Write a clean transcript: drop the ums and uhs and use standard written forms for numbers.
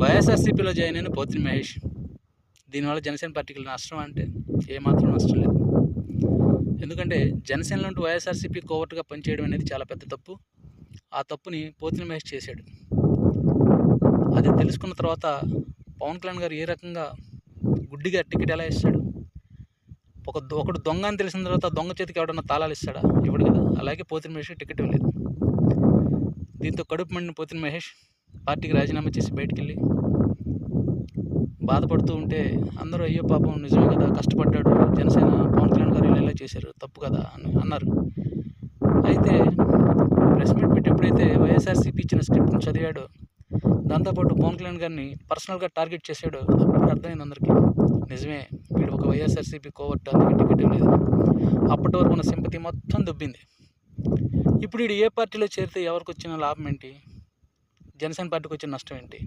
వైఎస్ఆర్సీపీలో జాయిన్ అయిన పోతిని మహేష్. దీనివల్ల జనసేన పార్టీకి నష్టం అంటే ఏమాత్రం నష్టం లేదు. ఎందుకంటే జనసేనలో ఉంటూ వైఎస్ఆర్సీపీ కోవర్టుగా పనిచేయడం అనేది చాలా పెద్ద తప్పు. ఆ తప్పుని పోతిని మహేష్ చేశాడు. అది తెలుసుకున్న తర్వాత పవన్ కళ్యాణ్ గారు ఏ రకంగా గుడ్డిగా టికెట్ ఎలా ఇస్తాడు? ఒకడు దొంగ అని తెలిసిన తర్వాత దొంగ చేతికి ఎవడన్నా తాళాలు ఇస్తాడా? ఇవ్వడు కదా. అలాగే పోతిని మహేష్ టికెట్ ఇవ్వలేదు. దీంతో కడుపు మండిన పోతిని మహేష్ పార్టీకి రాజీనామా చేసి బయటికి వెళ్ళి బాధపడుతూ ఉంటే అందరూ అయ్యో పాపం నిజమే కదా, కష్టపడ్డాడు, జనసేన పవన్ కళ్యాణ్ గారు ఇలా చేశారు, తప్పు కదా అని అన్నారు. అయితే ప్రెస్ మీట్ పెట్టి ఎప్పుడైతే వైఎస్ఆర్సీపీ ఇచ్చిన స్క్రిప్ట్ని చదివాడో, దాంతోపాటు పవన్ కళ్యాణ్ గారిని పర్సనల్గా టార్గెట్ చేశాడో, అప్పుడు అర్థమైంది అందరికీ నిజమే వీడు ఒక వైఎస్ఆర్సీపీ కోవర్ట్, అందుకే టికెట్ ఇవ్వలేదు. అప్పటి వరకు ఉన్న సింపతి మొత్తం దొబ్బింది. ఇప్పుడు వీడు ఏ పార్టీలో చేరితే ఎవరికి వచ్చిన లాభం ఏంటి? జనసేన పార్టీకి వచ్చిన నష్టం ఏంటి?